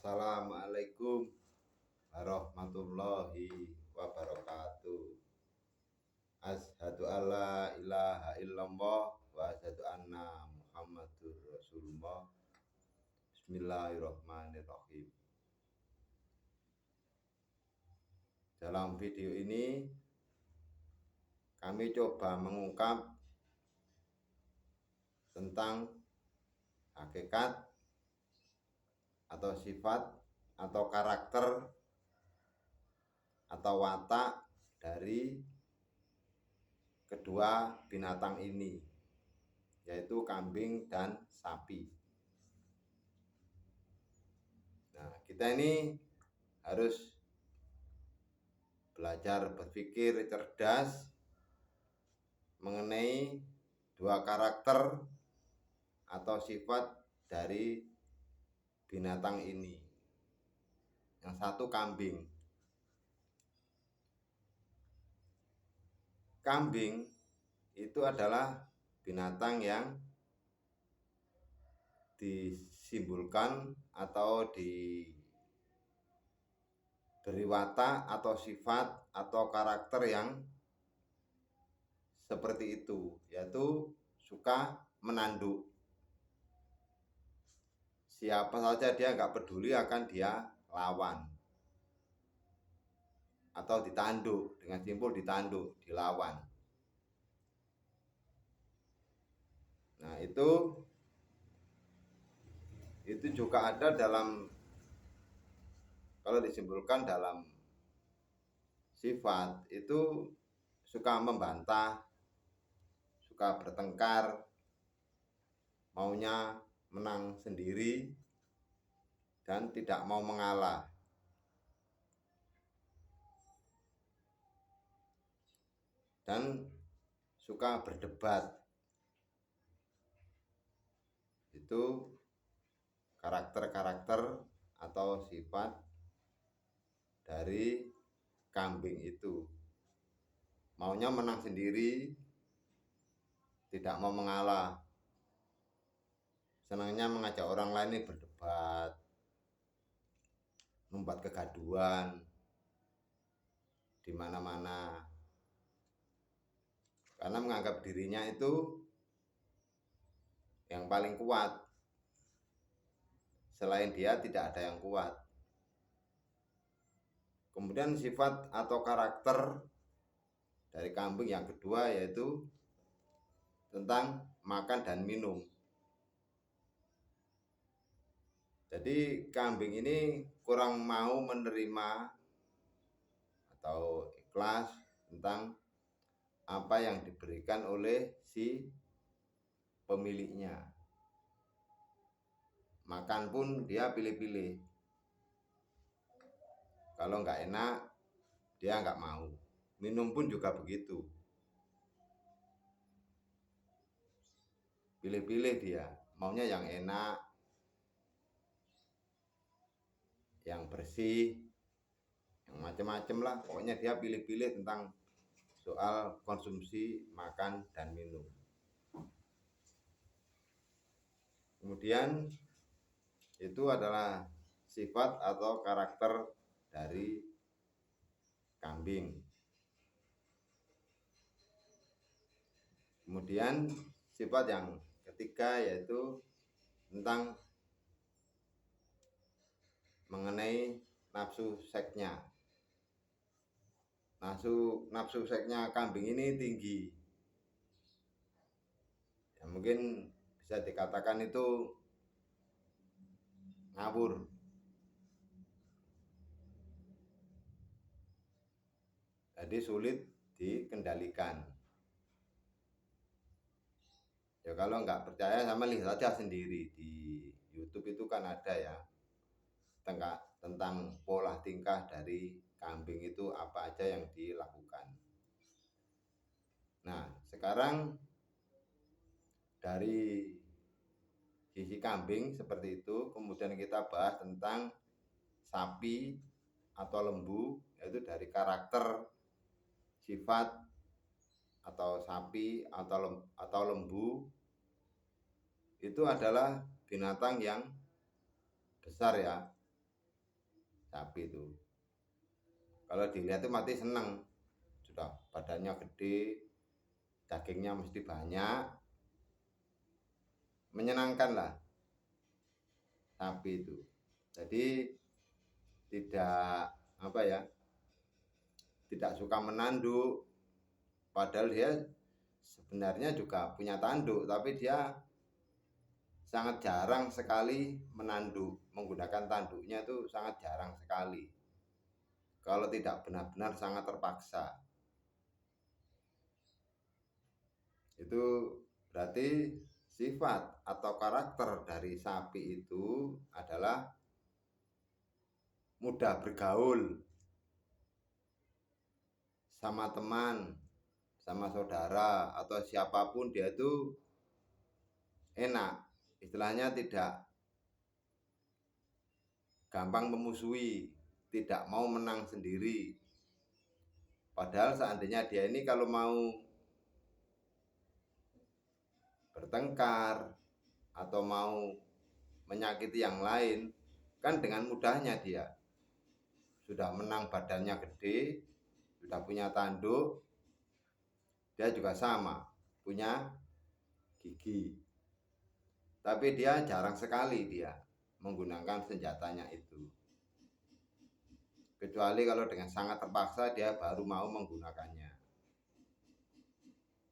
Assalamualaikum warahmatullahi wabarakatuh. Asyhadu alla ilaha illallah wa asyhadu anna Muhammadur Rasulullah. Bismillahirrahmanirrahim. Dalam video ini kami coba mengungkap tentang hakikat atau sifat atau karakter atau watak dari kedua binatang ini, yaitu kambing dan sapi. Nah, kita ini harus belajar berpikir cerdas mengenai dua karakter atau sifat dari binatang ini. Yang satu kambing. Kambing itu adalah binatang yang disimbolkan atau diberi watak atau sifat atau karakter yang seperti itu, yaitu suka menanduk. Siapa saja dia nggak peduli akan dia lawan atau ditanduk, dengan simpul ditanduk, dilawan. Nah, itu juga ada dalam, kalau disimpulkan dalam sifat itu suka membantah, suka bertengkar, maunya menang sendiri dan tidak mau mengalah. Dan suka berdebat. Itu karakter-karakter atau sifat dari kambing itu. Maunya menang sendiri, tidak mau mengalah. Senangnya mengajak orang lain ini berdebat, membuat kegaduhan di mana-mana. Karena menganggap dirinya itu yang paling kuat. Selain dia tidak ada yang kuat. Kemudian sifat atau karakter dari kambing yang kedua yaitu tentang makan dan minum. Jadi kambing ini kurang mau menerima atau ikhlas tentang apa yang diberikan oleh si pemiliknya. Makan pun dia pilih-pilih. Kalau nggak enak, dia nggak mau. Minum pun juga begitu. Pilih-pilih dia, maunya yang enak, yang bersih, yang macam-macam lah. Pokoknya dia pilih-pilih tentang soal konsumsi makan dan minum. Kemudian itu adalah sifat atau karakter dari kambing. Kemudian sifat yang ketiga yaitu tentang mengenai nafsu seksnya. Nafsu seksnya kambing ini tinggi. Ya, mungkin bisa dikatakan itu ngawur. Jadi sulit dikendalikan. Ya kalau nggak percaya sama lihat saja sendiri di YouTube itu kan ada ya tentang pola tingkah dari kambing itu apa aja yang dilakukan. Nah, sekarang dari sisi kambing seperti itu, kemudian kita bahas tentang sapi atau lembu, yaitu dari karakter, sifat atau sapi atau lembu itu adalah binatang yang besar ya, sapi itu. Kalau dilihat itu mati seneng, sudah badannya gede, dagingnya mesti banyak, menyenangkan lah sapi itu. Jadi tidak apa ya, tidak suka menanduk, padahal dia sebenarnya juga punya tanduk, tapi dia sangat jarang sekali menanduk, menggunakan tanduknya itu sangat jarang sekali. Kalau tidak benar-benar sangat terpaksa. Itu berarti sifat atau karakter dari sapi itu adalah mudah bergaul sama teman, sama saudara atau siapapun, dia itu enak. Istilahnya tidak gampang memusuhi, tidak mau menang sendiri. Padahal seandainya dia ini kalau mau bertengkar atau mau menyakiti yang lain, kan dengan mudahnya dia sudah menang, badannya gede, sudah punya tanduk, dia juga sama punya gigi, tapi dia jarang sekali dia menggunakan senjatanya itu, kecuali kalau dengan sangat terpaksa dia baru mau menggunakannya.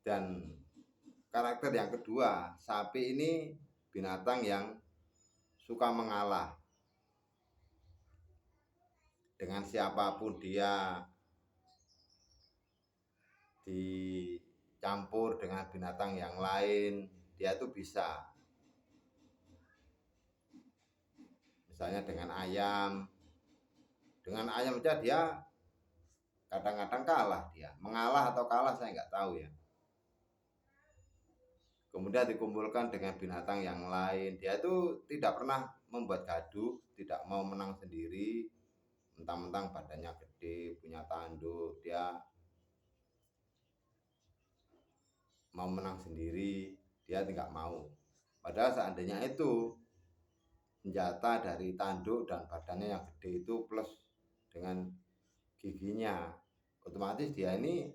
Dan karakter yang kedua, sapi ini binatang yang suka mengalah. Dengan siapapun dia dicampur dengan binatang yang lain, dia tuh bisa. Misalnya dengan ayam aja dia kadang-kadang kalah dia. Mengalah atau kalah saya nggak tahu ya. Kemudian dikumpulkan dengan binatang yang lain, dia itu tidak pernah membuat gaduh, tidak mau menang sendiri. Mentang-mentang badannya gede, punya tanduk, dia mau menang sendiri, dia tidak mau. Padahal seandainya itu senjata dari tanduk dan badannya yang gede itu plus dengan giginya, otomatis dia ini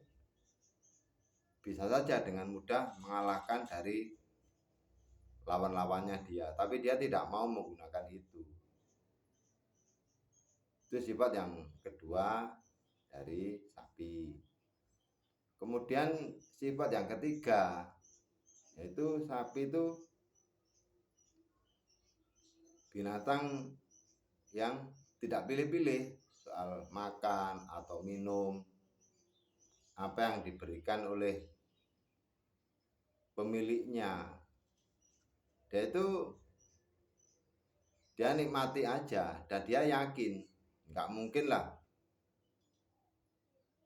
bisa saja dengan mudah mengalahkan dari lawan-lawannya dia, tapi dia tidak mau menggunakan itu. Itu sifat yang kedua dari sapi. Kemudian sifat yang ketiga, yaitu sapi itu binatang yang tidak pilih-pilih soal makan atau minum. Apa yang diberikan oleh pemiliknya, dia nikmati aja, dan dia yakin nggak mungkin lah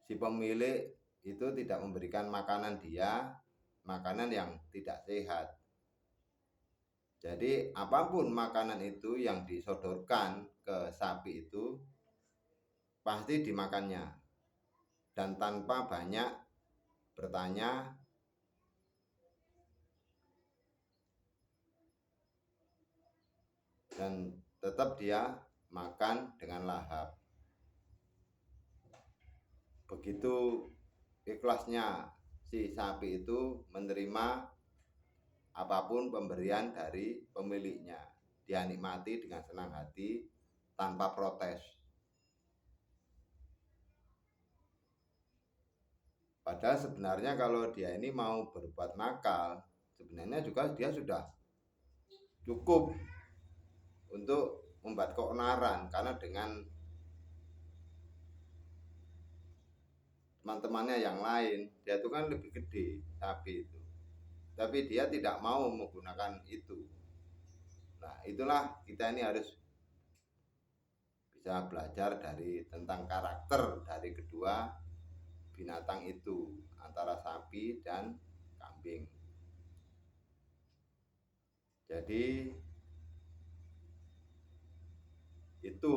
si pemilik itu tidak memberikan makanan makanan yang tidak sehat. Jadi apapun makanan itu yang disodorkan ke sapi itu pasti dimakannya, dan tanpa banyak bertanya, dan tetap dia makan dengan lahap. Begitu ikhlasnya si sapi itu menerima apapun pemberian dari pemiliknya, dia nikmati dengan senang hati tanpa protes. Padahal sebenarnya kalau dia ini mau berbuat nakal, sebenarnya juga dia sudah cukup untuk membuat keonaran, karena dengan teman-temannya yang lain, dia itu kan lebih gede sapi itu, tapi dia tidak mau menggunakan itu. Nah, itulah kita ini harus bisa belajar tentang karakter dari kedua binatang itu, antara sapi dan kambing. Jadi itu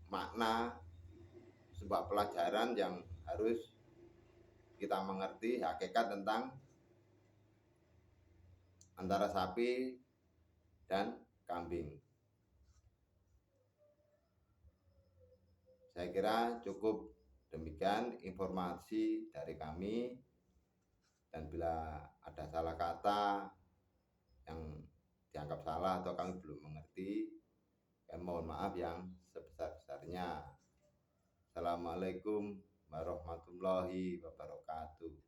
makna sebuah pelajaran yang harus kita mengerti hakikat tentang antara sapi dan kambing. Saya kira cukup demikian informasi dari kami, dan bila ada salah kata yang dianggap salah atau kami belum mengerti, kami mohon maaf yang sebesar-besarnya. Assalamualaikum warahmatullahi wabarakatuh.